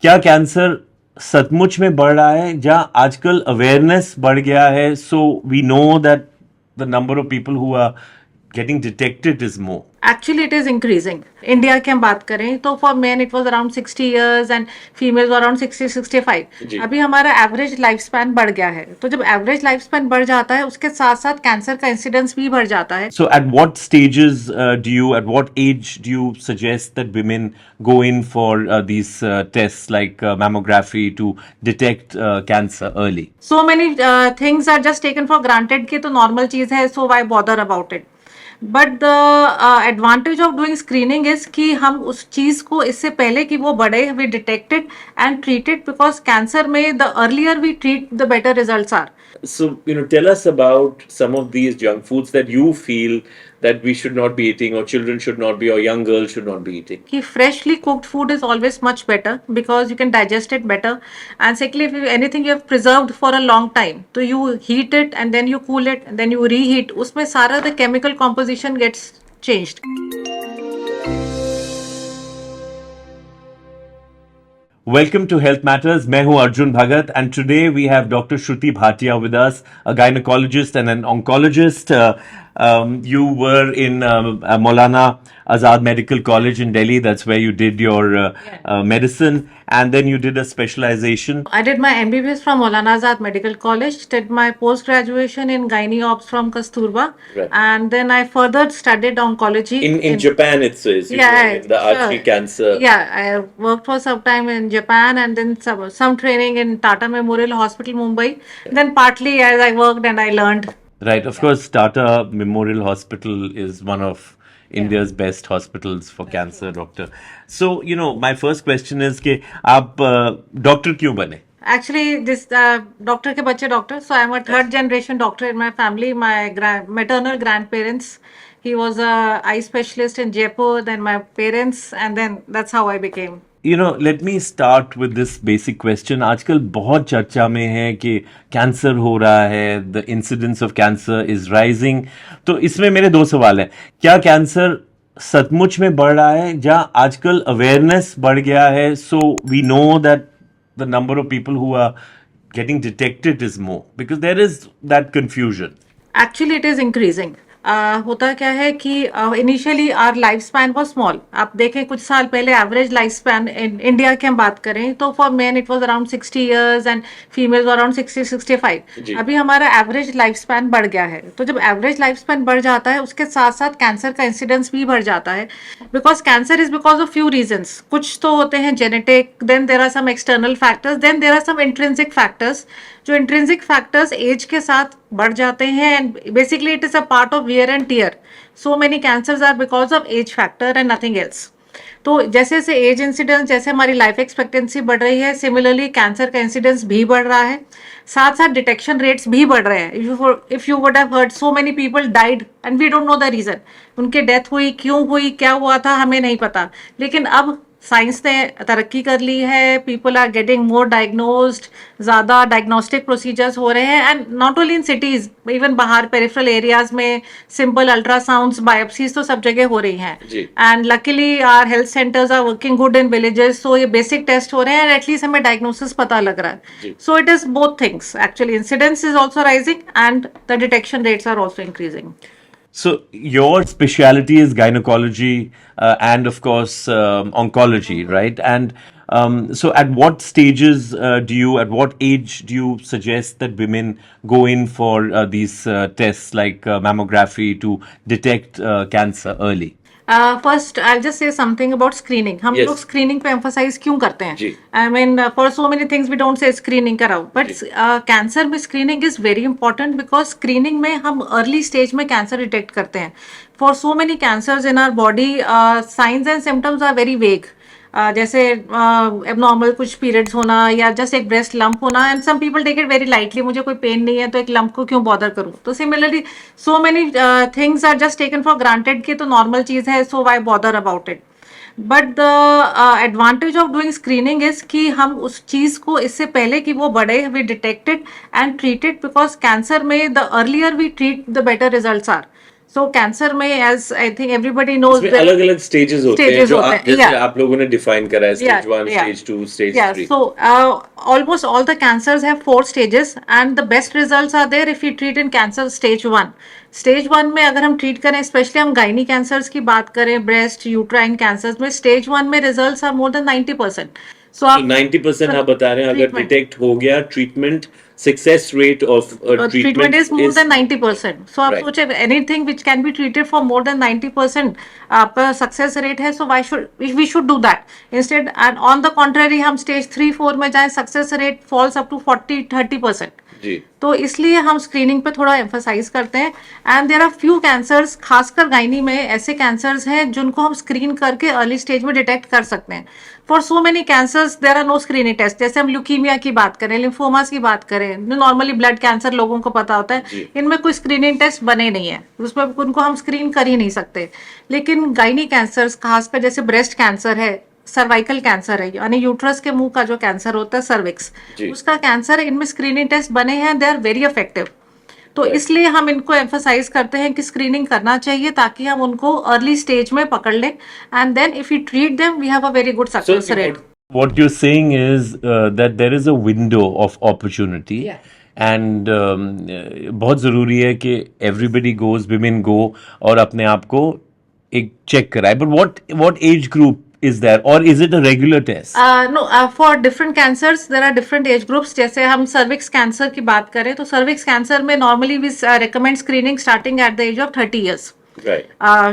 क्या कैंसर सचमुच में बढ़ रहा है, जहां आजकल अवेयरनेस बढ़ गया है, so we know that the number of people who are getting detected is more? Actually it is increasing. India की हम बात करें तो for men it was around 60 years and females around 60-65। अभी हमारा एवरेज लाइफ स्पैन बढ़ गया है, तो जब एवरेज लाइफ स्पैन बढ़ जाता है उसके साथ साथ कैंसर का इंसिडेंस भी बढ़ जाता है। So, at what stages at what age do you suggest that women go in for these tests like mammography to detect cancer early? So many things are just taken for granted कि तो normal चीज है, so why bother about it. But the advantage of doing screening is कि हम उस चीज को इससे पहले कि वो बढ़े we detected and treated, because cancer में the earlier we treat the better results are. So, tell us about some of these junk foods that you feel that we should not be eating, or children should not be, or young girls should not be eating. कि freshly cooked food is always much better because you can digest it better, and secondly if anything you have preserved for a long time, so you heat it and then you cool it and then you reheat, उसमें सारा the chemical composition gets changed. Welcome to Health Matters. मैं हूं Arjun Bhagat, and today we have Dr. Shruti Bhatia with us, a gynecologist and an oncologist. You were in Maulana Azad Medical College in Delhi. That's where you did your medicine, and then you did a specialization. I did my MBBS from Maulana Azad Medical College, did my post graduation in gynae ops from Kasturba, Right. and then I further studied oncology In Japan, it says. Yeah, in the artery sure. cancer. Yeah, I worked for some time in Japan and then some training in Tata Memorial Hospital, Mumbai. Then partly as I worked and I learned. Right. Of course, Tata Memorial Hospital is one of India's best hospitals for cancer, doctor. So, my first question is कि आप doctor क्यों बने? Actually, this doctor के बच्चे doctor, so I'm a third generation doctor in my family. My maternal grandparents, he was a eye specialist in Jaipur. Then my parents, and then that's how I became. Let me start with this basic question. आजकल बहुत चर्चा में है कि cancer हो रहा है, the incidence of cancer is rising. तो इसमें मेरे दो सवाल हैं. क्या कैंसर सचमुच में बढ़ रहा है, जहां आजकल अवेयरनेस बढ़ गया है, so we know that the number of people who are getting detected is more, because there is that confusion. Actually, it is increasing. होता क्या है कि initially our life span was small. आप देखें कुछ साल पहले एवरेज लाइफ स्पैन इंडिया की हम बात करें तो for men it was around 60 years and females around 60-65। अभी हमारा एवरेज लाइफ स्पैन बढ़ गया है, तो जब एवरेज लाइफ स्पैन बढ़ जाता है उसके साथ साथ कैंसर का इंसिडेंस भी बढ़ जाता है, because cancer is because of few reasons. कुछ तो होते हैं genetic, then there are some external factors, then there are some intrinsic factors. जो इंट्रिंसिक फैक्टर्स एज के साथ बढ़ जाते हैं and basically it is a part of wear and tear. So many cancers are because of age factor and nothing else. तो जैसे जैसे as incidence, जैसे हमारी लाइफ एक्सपेक्टेंसी बढ़ रही है, सिमिलरली कैंसर का इंसिडेंस भी बढ़ रहा है, साथ साथ डिटेक्शन रेट्स भी बढ़ रहे हैं। If you would have heard so many people died and we don't know the reason, उनकी डेथ हुई क्यों हुई, क्या हुआ था, हमें नहीं पता। लेकिन अब साइंस ने तरक्की कर ली है, people are getting more diagnosed, ज़्यादा डायग्नोस्टिक प्रोसीजर्स हो रहे हैं, and not only in cities, even बाहर पेरिफेरल एरियाज में सिंपल अल्ट्रासाउंड्स, बायोप्सीज तो सब जगह हो रही हैं। And luckily our health centres are working good in villages, so ये बेसिक टेस्ट हो रहे हैं एंड एटलीस्ट हमें डायग्नोसिस पता लग रहा है। So it is both things actually, incidence is also rising and the detection rates are also increasing. So your specialty is gynecology and of course oncology, right? And so at what stages at what age do you suggest that women go in for these tests like mammography to detect cancer early? First I just say something about screening. हम लोग screening पे emphasize क्यों करते हैं? I mean for so many things we don't say screening कराओ, but cancer में screening is very important because screening में हम अर्ली स्टेज में कैंसर डिटेक्ट करते हैं। For so many cancers in our body signs and symptoms are very vague, जैसे abnormal कुछ periods होना या जस्ट एक ब्रेस्ट लंप होना, and some people take it very lightly, मुझे कोई पेन नहीं है तो एक लंप को क्यों बॉदर करूं। तो similarly so many things are just taken for granted कि तो नॉर्मल चीज है, so why bother about it. But the advantage of doing screening is कि हम उस चीज को इससे पहले कि वो बढ़े we detected and treated, because cancer में the earlier we treat the better results are. So cancer में as I think everybody knows इसमें अलग अलग स्टेजेस होते हैं स्टेजेस जो होते आप हैं, जैसे आप लोगों ने डिफाइन करा है, yeah, stage 1, yeah. Stage 2, stage Yeah, 3. so almost all the cancers have 4 stages, and the best results are there if you treat in cancer stage 1. Stage 1 में अगर हम ट्रीट करें, स्पेशली हम गाइनी कैंसर्स की बात करें, ब्रेस्ट यूट्राइन कैंसर्स में stage 1 में रिजल्ट्स आर मोर देन 90%. सो तो आप 90% आप बता रहे हैं अगर ट्रीटमेंट डिटेक्ट हो गया, treatment success rate of treatment treatment is more is than 90%. So आप राइट. सोचे anything which can be treated for more than 90% आपका सक्सेस रेट है, so why should we should do that instead. And on the contrary हम stage 3-4 में जाएं, success rate falls up to 40-30%. जी. तो इसलिए हम स्क्रीनिंग पे थोड़ा एम्फसाइज करते हैं. And there are few cancers, खासकर गायनी में ऐसे कैंसर्स हैं जिनको हम स्क्रीन करके अर्ली स्टेज में डिटेक्ट कर सकते हैं. For so many cancers there are no screening test. जैसे हम ल्यूकीमिया की बात करें, लिम्फोमास की बात करें, नॉर्मली ब्लड कैंसर लोगों को पता होता है, जी. इनमें कोई स्क्रीनिंग टेस्ट बने नहीं है, उसमें उनको हम स्क्रीन कर ही नहीं सकते. लेकिन गायनी कैंसर्स, खासकर जैसे ब्रेस्ट कैंसर है, सर्वाइकल कैंसर है, यानी यूट्रस के मुंह का जो कैंसर होता है सर्विक्स, जी. उसका कैंसर है, इनमें स्क्रीनिंग टेस्ट बने हैं, दे आर वेरी इफेक्टिव. तो Right. इसलिए हम इनको एम्फसाइज करते हैं कि स्क्रीनिंग करना चाहिए ताकि हम उनको अर्ली स्टेज में पकड़ लें. And then if you treat them we have a very good So success rate. what you're saying is that there is a window of opportunity. Yeah. And बहुत ज़रूरी है कि everybody goes, women go और अपने आप को एक check कराए. But what age group is there, or is it a regular test? No, for different cancers there are different age groups. जैसे हम सर्विक्स कैंसर की बात करें तो सर्विक्स कैंसर में normally we recommend screening starting at the age of 30 years. Right.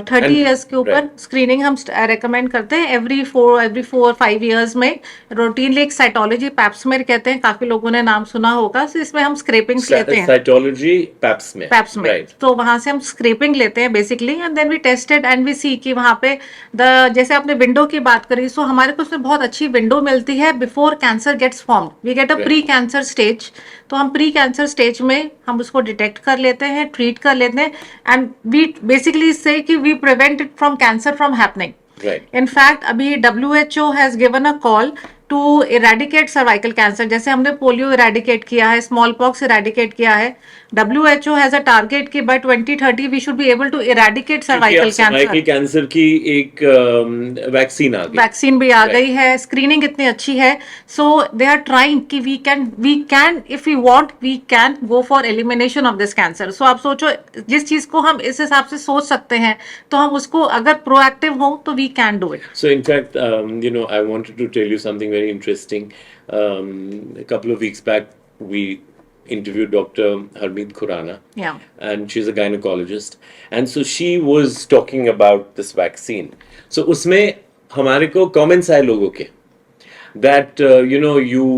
30 And- years के ऊपर right. Screening हम रेकमेंड करते हैं. एवरी 4-5 ईयर्स में रूटीनली एक साइटोलॉजी पैप्समेर कहते हैं, काफी लोगों ने नाम सुना होगा. तो इसमें हम स्क्रेपिंग्स लेते हैं, Cytology, pap smear. पैप्स में. Right. तो वहां से हम स्क्रेपिंग लेते हैं basically, and then we tested and we see कि वहां पे द जैसे आपने विंडो की बात करी, सो हमारे को उसमें बहुत अच्छी विंडो मिलती है before cancer gets formed. We get a Right. Pre cancer stage. तो हम प्री कैंसर स्टेज में हम उसको डिटेक्ट कर लेते हैं, ट्रीट कर लेते हैं, एंड वी बेसिकली से कि we prevent it from cancer from happening. Right. In fact, अभी WHO has given a call to eradicate cervical cancer. जैसे हमने पोलियो इरेडिकेट किया है, स्मॉल पॉक्स इरेडिकेट किया है, WHO has a target कि by 2030 we should be able to eradicate cervical cervical cancer. Cancer की एक वैक्सीन आ गई. वैक्सीन भी आ Right. गई है, स्क्रीनिंग इतनी अच्छी है. सो दे आर ट्राइंग कि we can if you want we can go for elimination of this cancer. So आप सोचो, जिस चीज को हम इस हिसाब से सोच सकते हैं तो हम उसको अगर प्रोएक्टिव हो तो we can do it. So in fact, I wanted to tell you something very interesting. A couple of weeks back, we interviewed Dr. Harmeet Khurana, या and she's a gynecologist. And so she was talking about this vaccine. So उसमें हमारे को comments आए लोगों के that you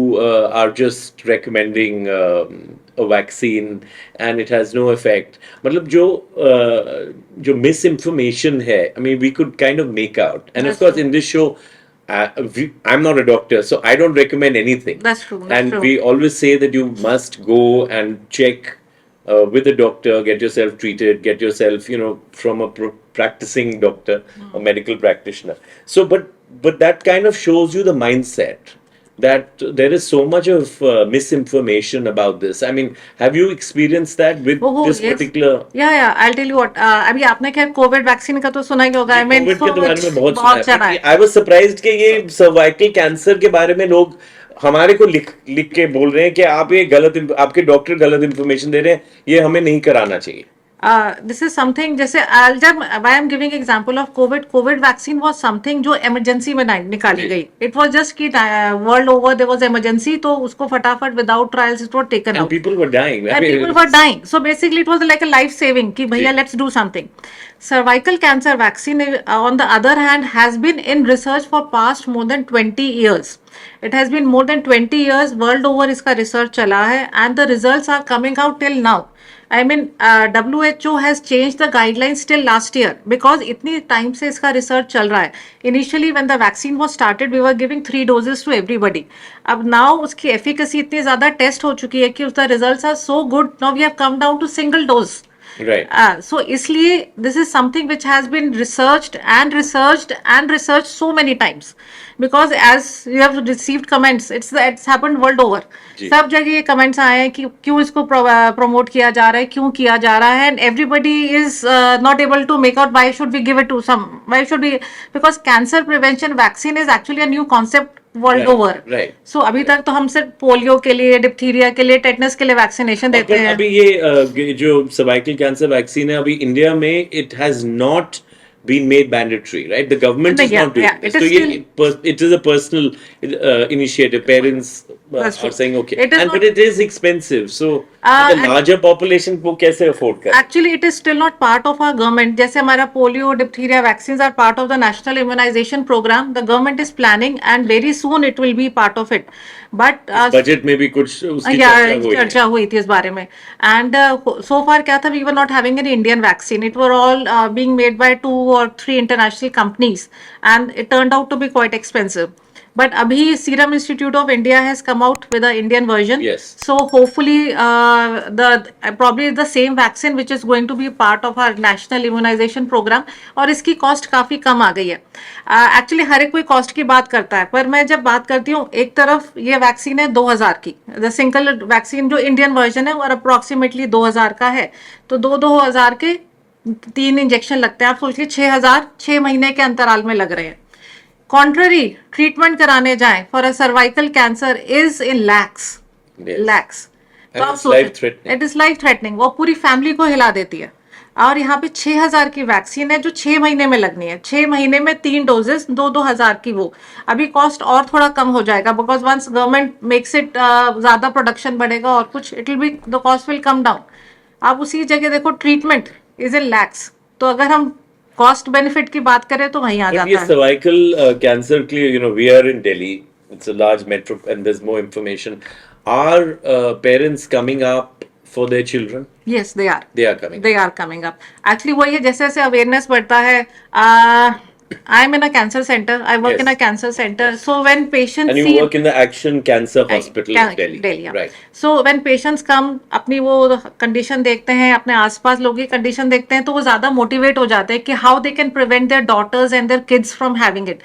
are just recommending a vaccine and it has no effect. मतलब जो misinformation है, I mean, we could kind of make out. And of That's course, true. in this show, I'm not a doctor, so I don't recommend anything. That's true, that's And true. we always say that you must go and check with a doctor, get yourself treated, get yourself, from a practicing doctor, a medical practitioner. So, but that kind of shows you the mindset that there is so much of misinformation about this. I mean, have you experienced that with Oh, this yes. particular? या I'll tell you what. अभी आपने खैर Covid vaccine का तो सुना ही होगा. I mean, Covid के so बारे much- में बहुत सुना चला है. है. आई वाज सरप्राइज्ड कि ये सर्वाइकल कैंसर के बारे में लोग हमारे को लिख के बोल रहे हैं कि आप ये आपके डॉक्टर गलत इंफॉर्मेशन दे रहे हैं, ये हमें नहीं कराना चाहिए. दिस इज समथिंग जैसे जब I am giving example of Covid vaccine was something जो इमरजेंसी में निकाली जी. गई. इट वाज जस्ट कि world over there was emergency, तो उसको फटाफट without trials it was taken And out. people were dying. I And mean, people were dying. So basically, it was like a life saving. कि भैया, जी. let's do something. Cervical cancer vaccine, on the other hand, has been in research for past more than 20 years. It has been more than 20 years world over इसका research चला है, and the results are coming out till now. I mean, WHO has changed the guidelines till last year because इतनी time से इसका research चल रहा है. Initially, when the vaccine was started, we were giving 3 doses to everybody. अब now उसकी efficacy इतनी ज़्यादा टेस्ट हो चुकी है कि उसका results are so good. Now we have come down to single dose. Right. So इसलिए this is something which has been researched and researched and researched so many times, because as you have received comments, it's happened world over. जी. सब जगह ये comments आए हैं कि क्यों इसको promote किया जा रहा है, क्यों किया जा रहा है, and everybody is not able to make out why should we give it to some, why should we, because cancer prevention vaccine is actually a new concept world Right, over. right. So अभी तक तो हम सिर्फ polio के लिए, diphtheria के लिए, tetanus के लिए वैक्सीनेशन देते पर हैं. अभी ये जो सर्वाइकल कैंसर वैक्सीन है अभी इंडिया में it has not been made mandatory, right? The government is Yeah, not doing yeah, this. it is So still- it is a personal initiative. Parents That's are true. saying okay, It is but not- it is expensive. So the and- larger population वो कैसे afford कर? Actually, it is still not part of our government. जैसे हमारा polio, diphtheria vaccines are part of the national immunization program. The government is planning, and very soon it will be part of it. But budget में भी कुछ उसकी या चर्चा हुई है. चर्चा हुई थी इस बारे में. एंड सो फार क्या था, we were not having an Indian vaccine. It were all being made by 2 or 3 international companies, and it turned out to be quite expensive. But अभी Serum Institute of India has come out with an Indian version. Yes. So hopefully probably the same vaccine which is going to be part of our national immunization program, और इसकी cost काफी कम आ गई है. Actually हर एक कोई cost की बात करता है, पर मैं जब बात करती हूँ, एक तरफ ये वैक्सीन है 2000 की, द सिंगल वैक्सीन जो इंडियन वर्जन है और अप्रोक्सीमेटली 2000 का है. तो 2000 के 3 इंजेक्शन लगते हैं. आप सोचिए 6000 6 महीने के अंतराल में लग रहे हैं. कॉन्ट्ररी ट्रीटमेंट कराने जाएं for a cervical cancer is in lakhs. Yes. Lakhs. And it's life-threatening. It is life threatening. वो पूरी फैमिली को हिला देती है. और यहाँ पे 6000 की वैक्सीन है जो 6 महीने में लगनी है. 6 महीने में 3 डोजेस, 2,000 की. वो अभी कॉस्ट और थोड़ा कम हो जाएगा, because once government makes it, ज्यादा प्रोडक्शन बढ़ेगा और कुछ, it will be, the cost will come down. आप उसी जगह देखो, ट्रीटमेंट इज इन लैक्स. तो अगर हम कॉस्ट बेनिफिट की बात करें तो वहीं आ But जाता ये है. cervical cancer के लिए, you know, we are in Delhi. It's a large metro, and there's more information. Are parents coming up for their children? Yes, they are. They are coming. They are coming up. Actually वही है, जैसे जैसे awareness बढ़ता है. I am in a cancer center. I work Yes. in a cancer center. So when patients And you see work in the Action Cancer Hospital in Delhi. yeah. Right. So when patients come, अपनी वो condition देखते हैं, अपने आसपास लोगों की condition देखते हैं, तो वो ज्यादा मोटिवेट हो जाते हैं कि how they can prevent their daughters and their kids from having it.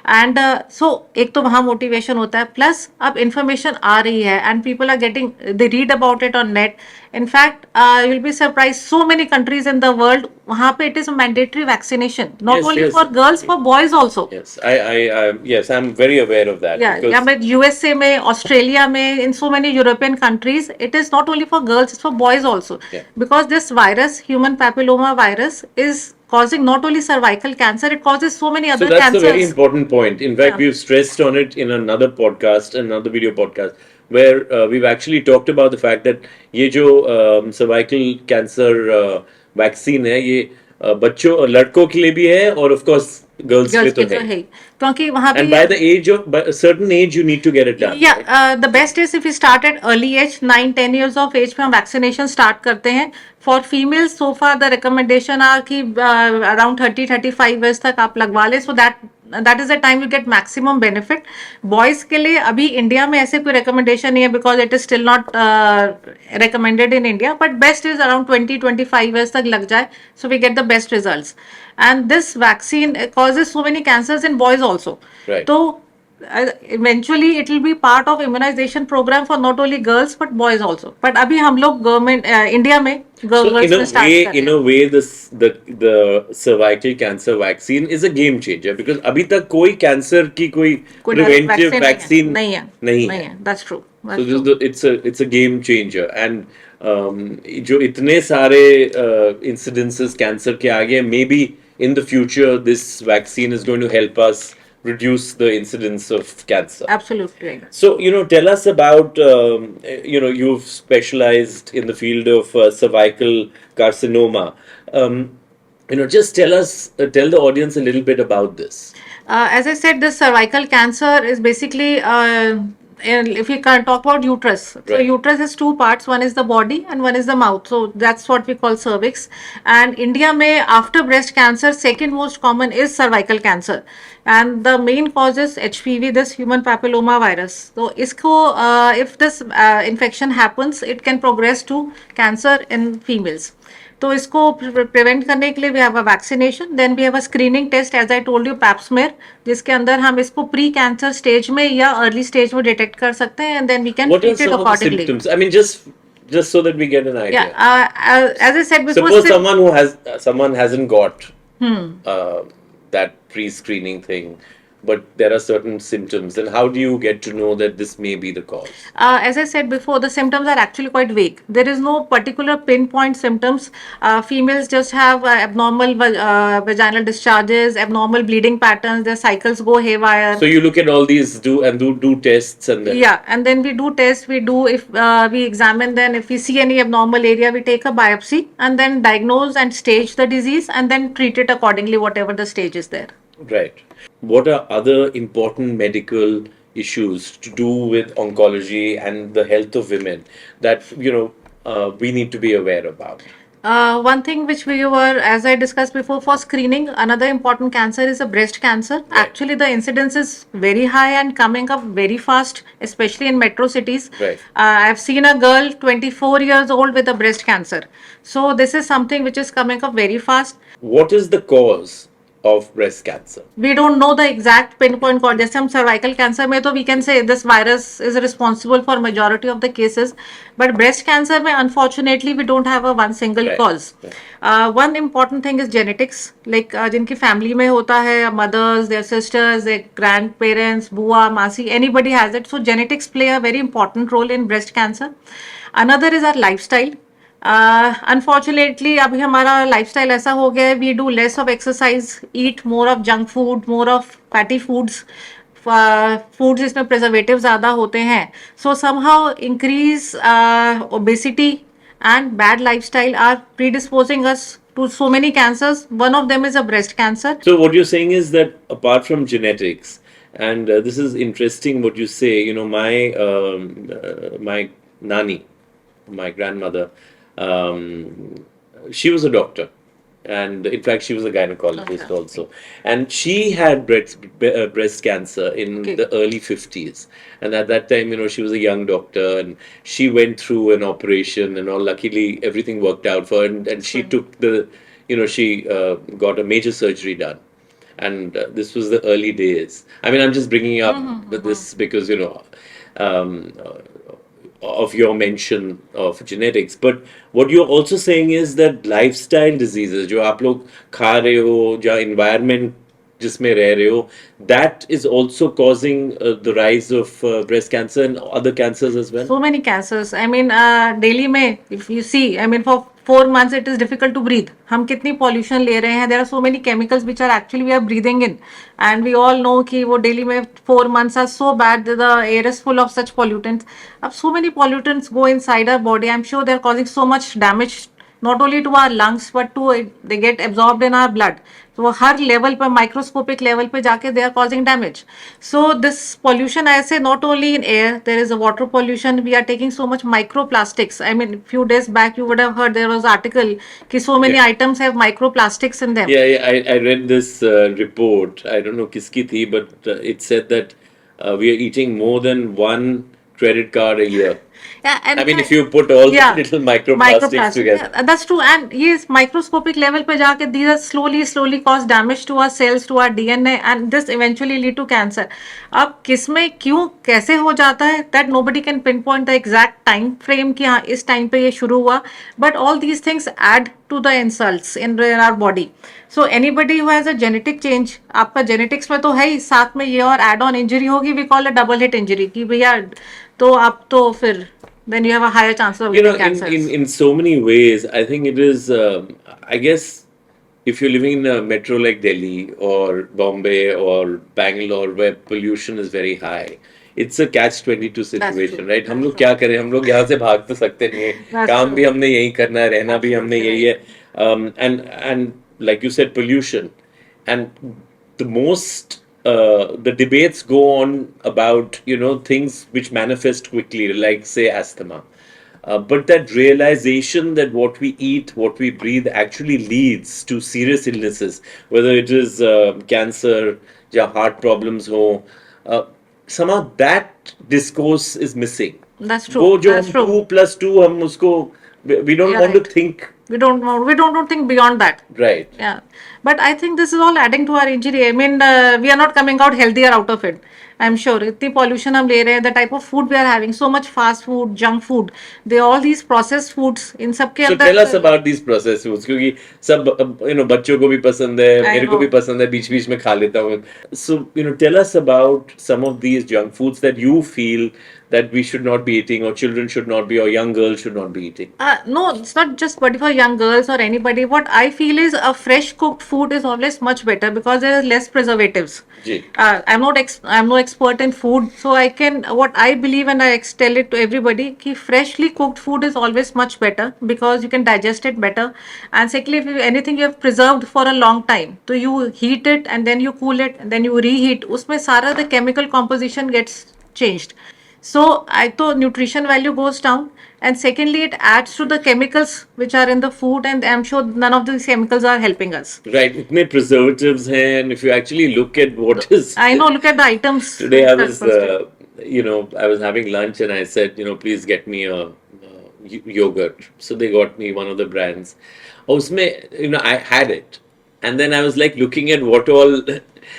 And so एक तो वहाँ मोटिवेशन होता है, प्लस अब इंफॉर्मेशन आ रही है and people are getting, they read about it on net. In fact you will be surprise, so many countries in the world, वहाँ पे it is mandatory vaccination, not Yes, only yes. For girls, for boys also. Yes, yes, I'm very aware of that. Yeah, because but USA में, Australia में, in so many European countries, it is not only for girls, it's for boys also. Yeah. Because this virus, human papilloma virus, is causing not only cervical cancer, it causes so many So other that's cancers. a very important point. In fact, Yeah. we've stressed on it in another podcast, another video podcast, where we've actually talked about the fact that ये जो cervical cancer vaccine है, ये बच्चों और लड़कों के लिए भी है, और of course girls के लिए Girls तो के तो है. है ही. क्योंकि वहाँ And पे by the age of, by a certain age, you need to get it done. Yeah, the best is if you start at early age, 9-10 years of age पे हम vaccination start करते हैं. For females, so far the recommendation are कि around 30-35 years तक आप लगवा लें, so that is the time you get maximum benefit. Boys के लिए अभी इंडिया में ऐसे कोई recommendation नहीं है, because it is still not recommended in India. But best is around 20-25 years तक लग जाए, so we get the best results. And this vaccine causes so many cancers in boys also. Right. तो eventually it will be part of immunization program for not only girls but boys also. But अभी हम लोग government India में So girls में start कर रहे in हैं. a way, the cervical cancer vaccine is a game changer, because अभी तक कोई कैंसर की कोई कोई preventive vaccine vaccine नहीं है. नहीं नहीं है. है. That's true. So this is it's a game changer. And जो इतने सारे incidences कैंसर के आगे, maybe in the future this vaccine is going to help us reduce the incidence of cancer. Absolutely. So, you know, tell us about, you know, you've specialized in the field of cervical carcinoma. You know, just tell the audience a little bit about this. As I said, this cervical cancer is basically, and if we can talk about uterus, so Right. uterus has 2 parts. One is the body and one is the mouth. So that's what we call cervix. And India में after breast cancer, second most common is cervical cancer. And the main cause is HPV, this human papilloma virus. So इसको, if this infection happens, it can progress to cancer in females. तो इसको prevent करने के लिए we have a vaccination, then we have a screening test as I told you pap smear, जिसके अंदर हम इसको प्री कैंसर स्टेज में या अर्ली स्टेज में डिटेक्ट कर सकते हैं and then we can What are treat it some of the accordingly. symptoms? I mean, just so that we get an या idea. As I said before, Suppose someone hasn't got uh, that pre-screening thing, but there are certain symptoms. Then how do you get to know that this may be the cause? As I said before, the symptoms are actually quite vague. There is no particular pinpoint symptoms. Females just have abnormal vaginal discharges, abnormal bleeding patterns, their cycles go haywire. So you look at all these do tests and then Yeah, and then we do tests. We do, if we examine, then if we see any abnormal area, we take a biopsy and then diagnose and stage the disease and then treat it accordingly, whatever the stage is there. right. What are other important medical issues to do with oncology and the health of women that we need to be aware about? One thing which we were, as I discussed before, for screening, another important cancer is a breast cancer. Right. Actually, the incidence is very high and coming up very fast, especially in metro cities. Right. I've seen a girl 24 years old with a breast cancer. So this is something which is coming up very fast. What is the cause of breast cancer? We don't know the exact pinpoint cause. जैसे हम cervical cancer में तो we can say this virus is responsible for majority of the cases, but breast cancer में unfortunately we don't have a one single Right. cause. One important thing is genetics. Like जिनकी family में होता है, mothers, their sisters, their grandparents, बुआ, मासी, anybody has it. So genetics play a very important role in breast cancer. Another is our lifestyle. Unfortunately अभी हमारा lifestyle ऐसा हो गया है, we do less of exercise, eat more of junk food, more of fatty foods, foods जिसमें preservative ज़्यादा होते हैं. So somehow increase obesity and bad lifestyle are predisposing us to so many cancers. One of them is a breast cancer. So what you're saying is that apart from genetics, and this is interesting what you say. My nani, my grandmother, she was a doctor, and in fact she was a gynecologist also, and she had breast cancer in Okay. the early 50s, and at that time she was a young doctor, and she went through an operation and all. Luckily everything worked out for her, and she took the she got a major surgery done, and this was the early days. I mean, I'm just bringing up this because um, of your mention of genetics, but what you're also saying is that lifestyle diseases जो आप लोग खा रहे हो, जो environment जिसमें रह रहे हो, that is also causing the rise of breast cancer and other cancers as well. So many cancers. I mean, daily में, if you see, I mean, for 4 months it is difficult to breathe. हम कितनी pollution ले रहे हैं. There are so many chemicals which are actually we are breathing in, and we all know कि वो daily में 4 months are so bad. The air is full of such pollutants. अब so many pollutants go inside our body. I'm sure they are causing so much damage, not only to our lungs but to they get absorbed in our blood. तो वो हर level पर, microscopic level पे जाके they are causing damage. So this pollution ऐसे not only in air, there is a water pollution. We are taking so much microplastics. I mean few days back you would have heard there was article कि so many items have microplastics in them. Yeah, I read this report. I don't know किसकी थी, but it said that we are eating more than one credit card a year. Yeah, and I mean, if you put all yeah, the little microplastics together. Yeah, that's true. And yes, microscopic level पे जाके these are slowly cause damage to our cells, to our DNA, and this eventually lead to cancer. अब किसमें क्यों कैसे हो जाता है, that nobody can pinpoint the exact time frame कि हाँ इस time पे ये शुरू हुआ, but all these things add to the insults in our body. So anybody who has a genetic change, आपका genetics में तो है ही, साथ में ये और add on injury होगी, we call a double hit injury कि भैया तो आप तो फिर then you have a higher chance of getting cancers. In so many ways, I think it is. I guess if you're living in a metro like Delhi or Bombay or Bangalore, where pollution is very high, it's a catch-22 situation, true. right? हम लोग क्या करें? हम लोग यहाँ से भाग तो सकते नहीं हैं. That's काम true. भी हमने यही करना है, रहना भी हमने यही है. And like you said, pollution, and the most. The debates go on about things which manifest quickly, like say asthma, but that realization that what we eat, what we breathe actually leads to serious illnesses, whether it is cancer, या heart problems ho, somehow that discourse is missing. That's true. वो जो That's हम true. 2 + 2 हम उसको we don't You're want to right. think We don't think beyond that. Right. Yeah, but I think this is all adding to our injury. I mean, we are not coming out healthier out of it. I'm sure. इतनी pollution हम ले रहे हैं, the type of food we are having, so much fast food, junk food, they all these processed foods, इन सब के So tell us अंदर about these processed foods क्योंकि सब बच्चों को भी पसंद है, I मेरे को भी know. पसंद है, बीच बीच में खा लेता हूँ. So tell us about some of these junk foods that you feel that we should not be eating, or children should not be, or young girls should not be eating. No, it's not just but for young girls or anybody. What I feel is a fresh cooked food is always much better because there is less preservatives. Ji. I'm no expert in food, so I can what I believe and tell it to everybody. Ki freshly cooked food is always much better because you can digest it better. And secondly, if anything you have preserved for a long time, so you heat it and then you cool it and then you reheat. उसमें सारा the chemical composition gets changed. So I thought nutrition value goes down, and secondly, it adds to the chemicals which are in the food, and I'm sure none of these chemicals are helping us. Right, इतने preservatives हैं, and if you actually look at what is I know. Look at the items. today, I that's was posted. I was having lunch and I said, please get me a yogurt. So they got me one of the brands. और उसमें I had it, and then I was like looking at what all,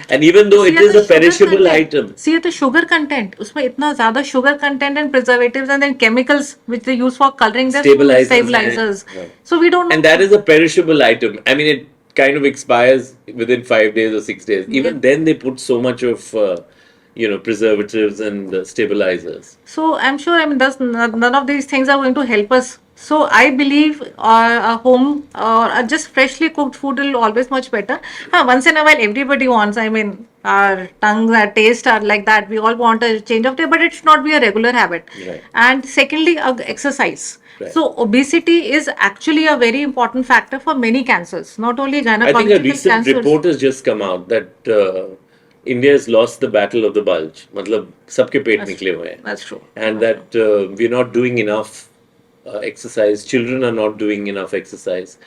and even though it See is the a sugar perishable content. item. See the sugar content. उसमें इतना ज़्यादा sugar content and preservatives and then chemicals which they use for coloring their food, Stabilizers stabilizers. हैं. Yeah. So we don't know. And that is a perishable item. I mean, it kind of expires within 5 days or 6 days. Even then, they put so much of, preservatives and stabilizers. So I'm sure, I mean, none of these things are going to help us. So I believe a home or just freshly cooked food will always much better. Once in a while, everybody wants. I mean, our tongues, our taste are like that. We all want a change of taste, but it should not be a regular habit. Right. And secondly, exercise. Right. So obesity is actually a very important factor for many cancers, not only I think a gynecological recent cancers. report has just come out that India has lost the battle of the bulge. मतलब सबके पेट निकले हुए हैं. That's true. And that we're not doing enough exercise. Children are not doing enough exercise,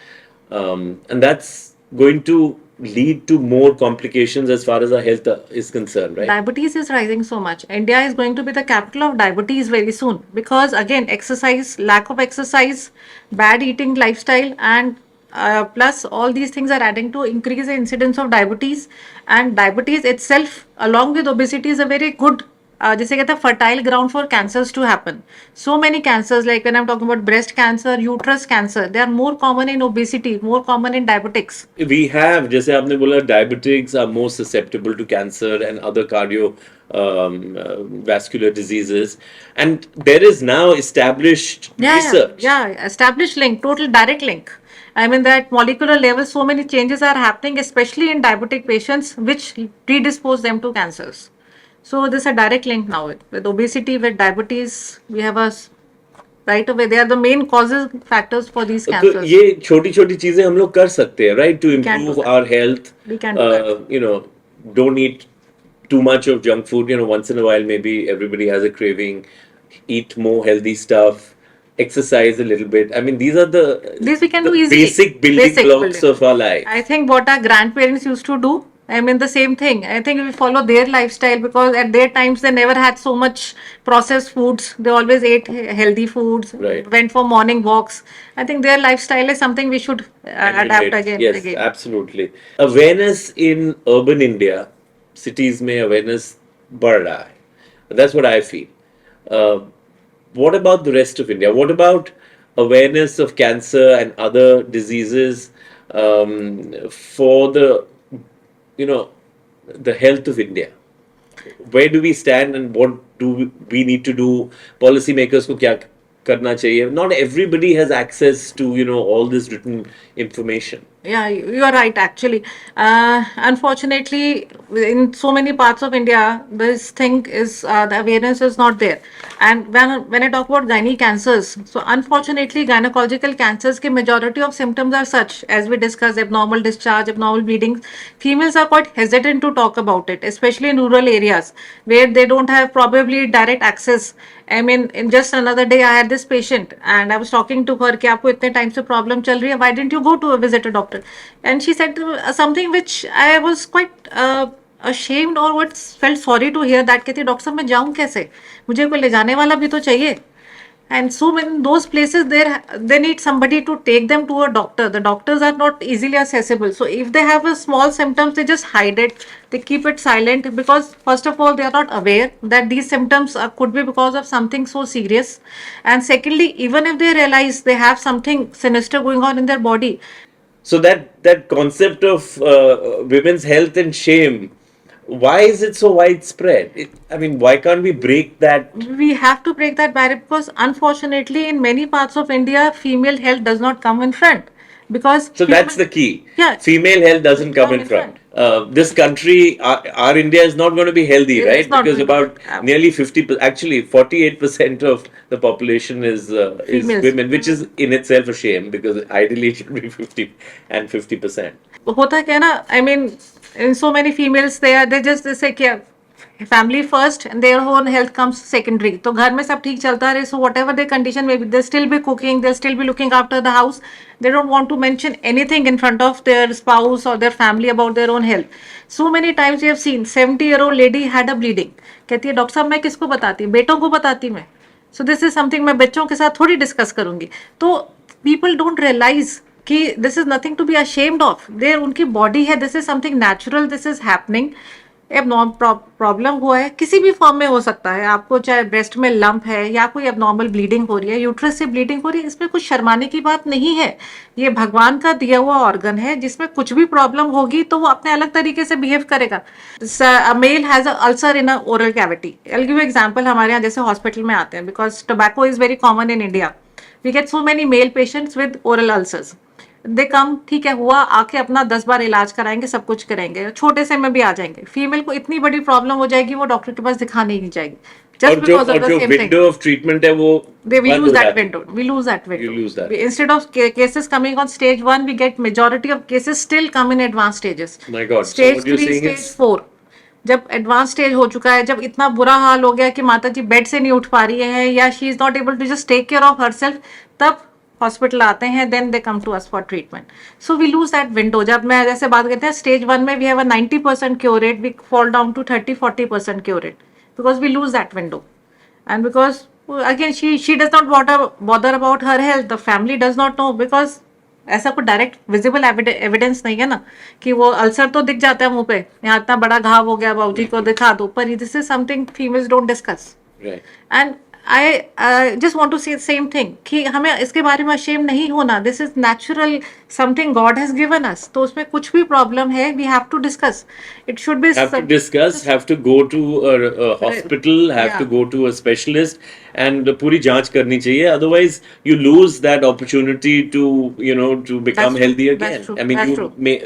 and that's going to lead to more complications as far as our health is concerned, right? Diabetes is rising so much. India is going to be the capital of diabetes very soon because again, exercise, lack of exercise, bad eating lifestyle, and plus all these things are adding to increase the incidence of diabetes. And diabetes itself, along with obesity, is a very good जैसे कहते हैं fertile ground for cancers to happen. So many cancers, like when I'm talking about breast cancer, uterus cancer, they are more common in obesity, more common in diabetics. We have, जैसे आपने बोला, diabetics are more susceptible to cancer and other vascular diseases, and there is now established research. Established link, total direct link. I mean that molecular level, so many changes are happening, especially in diabetic patients, which predispose them to cancers. So there's a direct link now with obesity, with diabetes. We have right away. They are the main causes factors for these तो cancers. ये छोटी छोटी चीजें हम लोग कर सकते हैं, right, to can do improve that. our health. We can do that. Don't eat too much of junk food. Once in a while, maybe everybody has a craving. Eat more healthy stuff. Exercise a little bit. I mean, these are These we can the do easily. basic building blocks of our life. I think what our grandparents used to do, I mean the same thing. I think we follow their lifestyle because at their times they never had so much processed foods. They always ate healthy foods, Right. went for morning walks. I think their lifestyle is something we should adapt Emulate. again. Yes, again. absolutely. Awareness in urban India, cities में awareness बढ़ रहा है. That's what I feel. What about the rest of India? What about awareness of cancer and other diseases for the health of India? Where do we stand and what do we need to do? Policymakers को क्या करना चाहिए? Not everybody has access to all this written information. Yeah, you are right actually. Unfortunately, in so many parts of India, this thing is the awareness is not there. And when I talk about gynae cancers, so unfortunately, gynecological cancers, के majority of symptoms are such as we discussed: abnormal discharge, abnormal bleeding. Females are quite hesitant to talk about it, especially in rural areas where they don't have probably direct access. I mean, in just another day, I had this patient and I was talking to her कि आपको इतने time से problem चल रही है, why didn't you go to visit a doctor? And she said something which I was quite ashamed or what felt sorry to hear that कहती doctor साहब मैं जाऊँ कैसे, मुझे कोई ले जाने वाला भी तो चाहिए. And so in those places there they need somebody to take them to a doctor. The doctors are not easily accessible, so if they have a small symptoms they just hide it, they keep it silent, because first of all they are not aware that these symptoms could be because of something so serious, and secondly even if they realize they have something sinister going on in their body. So that concept of women's health and shame, why is it so widespread? I mean, why can't we break that? We have to break that barrier, because unfortunately in many parts of India female health does not come in front, because So that's the key. Yeah. Female health doesn't come in front. This country, our India is not going to be healthy, It's right? not Because going about to- nearly 50, actually 48% of the population is Females. women, which is in itself a shame, because ideally it should be 50 and 50%. होता क्या है ना, I mean in so many females they just they say क्या family first and their own health comes secondary. तो घर में सब ठीक चलता रहे, so whatever their condition may be, they'll still be cooking, they'll still be looking after the house. They don't want to mention anything in front of their spouse or their family about their own health. So many times we have seen 70-year-old lady had a bleeding, कहती है doctor साहब मैं किसको बताती, बेटों को बताती मैं. So this is something मैं बच्चों के साथ थोड़ी डिस्कस करूंगी. तो people don't realize कि this is nothing to be ashamed of. They उनकी body है, this is something natural, this is happening. Abnormal problem हुआ है किसी भी फॉर्म में हो सकता है, आपको चाहे ब्रेस्ट में लंप है या कोई एबनॉर्मल ब्लीडिंग हो रही है, यूट्रस से ब्लीडिंग हो रही है, इसमें कुछ शर्माने की बात नहीं है. ये भगवान का दिया हुआ ऑर्गन है, जिसमें कुछ भी प्रॉब्लम होगी तो वो अपने अलग तरीके से बिहेव करेगा. Male has a ulcer in a oral cavity. I will give you example. हमारे यहाँ जैसे हॉस्पिटल में आते हैं, because tobacco is very common in India, we get so many male patients with oral ulcers. They come, ठीक है, हुआ, आके अपना 10 बार इलाज कराएंगे, सब कुछ करेंगे, छोटे से में भी आ जाएंगे. फीमेल को इतनी बड़ी प्रॉब्लम हो जाएगी वो डॉक्टर के पास दिखाने ही नहीं जाएगी, और जस्ट जो because of the same thing. Window of treatment है वो We बंद lose हो that जाता है. window. We lose that window. You lose that. Instead of cases coming on stage 1, we get majority of cases still come in advanced stages. My God. So Stage what you're 3, saying stage is 4. जब advance stage हो चुका है, जब इतना बुरा हाल हो गया कि माता जी बेड से नहीं उठ पा रही है या she is not able to just take care of herself, तब हॉस्पिटल आते हैं, then they come to us for treatment. So we lose that window. जब मैं जैसे बात करते हैं स्टेज 1 में we have a 90% cure rate, we fall down to 30-40% cure rate, because we lose that window. And because again she does not bother about her health, the family does not know, because ऐसा कोई direct visible evidence नहीं है ना कि वो ulcer तो दिख जाता है मुंह पे, यहाँ इतना बड़ा घाव हो गया, बाबूजी को दिखा दो, पर this is something females don't discuss. right. And I just want to say same thing कि हमें इसके बारे में अशेम नहीं होना. This is natural, something God has given us. तो उसमें कुछ भी प्रॉब्लम है, we have to discuss. It should be Have to discuss, have to go to a hospital, have to Yeah. go to a specialist, and पूरी जांच करनी चाहिए. Otherwise, you lose that opportunity to to become That's healthy true. again. That's true. I mean, That's you true. may.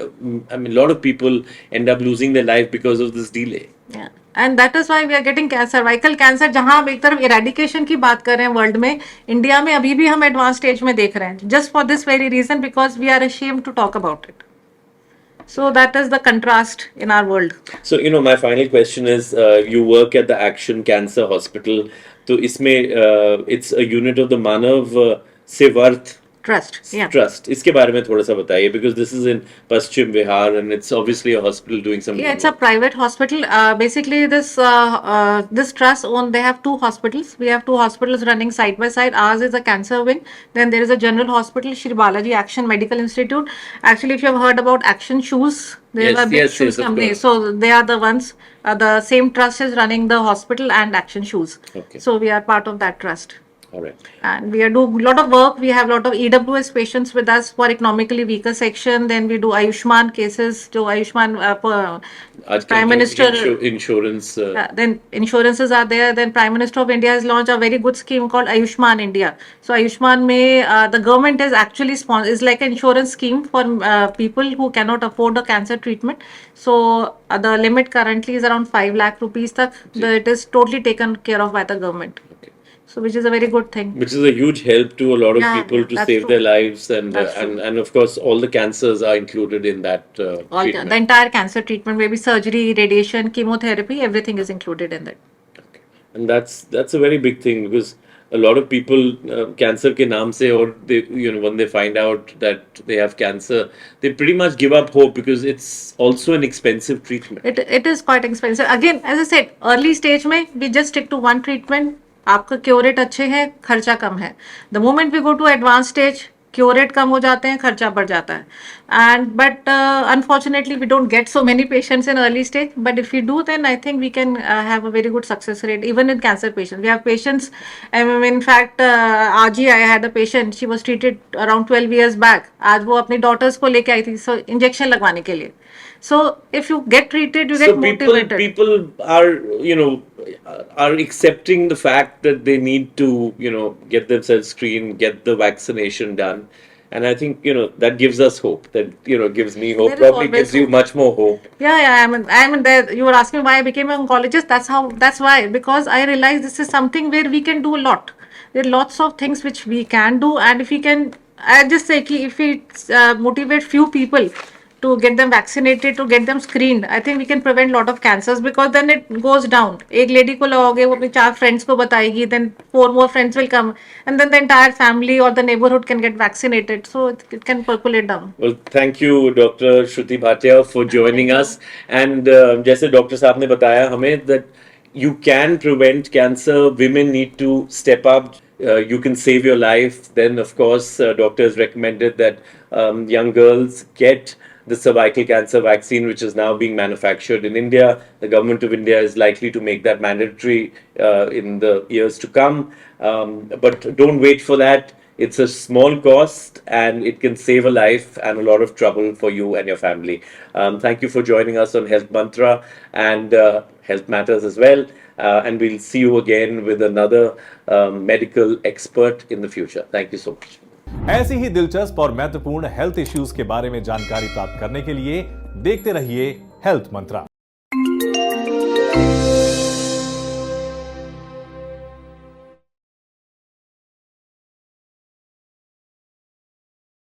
I mean, a lot of people end up losing their life because of this delay. And that is why we are getting cervical cancer. जहां हम एक तरफ eradication की बात कर रहे हैं world में, इंडिया में अभी भी हम एडवांस स्टेज में देख रहे हैं, just for this very reason, because we are ashamed to talk about it. So that is the contrast in our world. So, my final question is, you work at the Action Cancer Hospital. तो इसमें it's a unit of the Manav Sevarth Trust. Yeah. Trust. इसके बारे में थोड़ा सा बताइए, because this is in Paschim Bihar and it's obviously a hospital doing some. Yeah, it's a private hospital. Basically, this trust they have two hospitals. We have two hospitals running side by side. Ours is a cancer wing. Then there is a general hospital, Shri Balaji Action Medical Institute. Actually, if you have heard about Action Shoes, they Yes, are a big yes, shoes yes, of company. course. So they are the ones. The same trust is running the hospital and Action Shoes. Okay. So we are part of that trust. All right. And we are do a lot of work. We have a lot of EWS patients with us for economically weaker section. Then we do Ayushman cases. जो Ayushman आजकल Prime जो Minister. insurance. Then insurances are there. Then Prime Minister of India has launched a very good scheme called Ayushman India. So Ayushman में the government is actually is like an insurance scheme for people who cannot afford a cancer treatment. So the limit currently is around 5 lakh rupees तक. It is totally taken care of by the government. Okay. So which is a very good thing. Which is a huge help to a lot of Yeah, people to that's save true. their lives, and That's true. and of course all the cancers are included in that All treatment. the entire cancer treatment, maybe surgery, radiation, chemotherapy, everything is included in that. And that's a very big thing, because a lot of people cancer ke naam se, or they when they find out that they have cancer, they pretty much give up hope, because it's also an expensive treatment. It is quite expensive. Again, as I said, early stage mein we just stick to one treatment. आपका cure rate अच्छे हैं, खर्चा कम है. The moment we go to advance stage, cure rate कम हो जाते हैं, खर्चा बढ़ जाता है. And but unfortunately we don't get so many patients in early stage, but if we do then I think we can have a very good success rate even in cancer patient. We have patients, in fact आज ही I had a patient, she was treated around 12 years back. आज वो अपनी daughters को लेके आई थी injection लगवाने के लिए. So if you get treated, you So get motivated. people are, you know, are accepting the fact that they need to, you know, get themselves screened, get the vaccination done. And I think, you know, that gives us hope. That, you know, gives me hope. There is Probably always gives you hope. much more hope. Yeah. I mean, you were asking why I became an oncologist. That's why, because I realized this is something where we can do a lot. There are lots of things which we can do, and if we can, I just say, कि if we motivate few people to get them vaccinated, to get them screened, I think we can prevent lot of cancers, because then it goes down. एक lady को लगाओगे, वो अपने 4 friends को बताएगी, then 4 more friends will come, and then the entire family or the neighborhood can get vaccinated. So it can percolate down. Well, thank you, Dr. Shruti Bhatia, for joining us. And जैसे doctor साहब ने बताया हमें that you can prevent cancer. Women need to step up. You can save your life. Then, of course, doctors recommended that young girls get the cervical cancer vaccine, which is now being manufactured in India. The government of India is likely to make that mandatory in the years to come. But don't wait for that. It's a small cost and it can save a life and a lot of trouble for you and your family. Thank you for joining us on Health Mantra and Health Matters as well. And we'll see you again with another medical expert in the future. Thank you so much. ऐसी ही दिलचस्प और महत्वपूर्ण health issues के बारे में जानकारी प्राप्त करने के लिए देखते रहिए हेल्थ मंत्रा।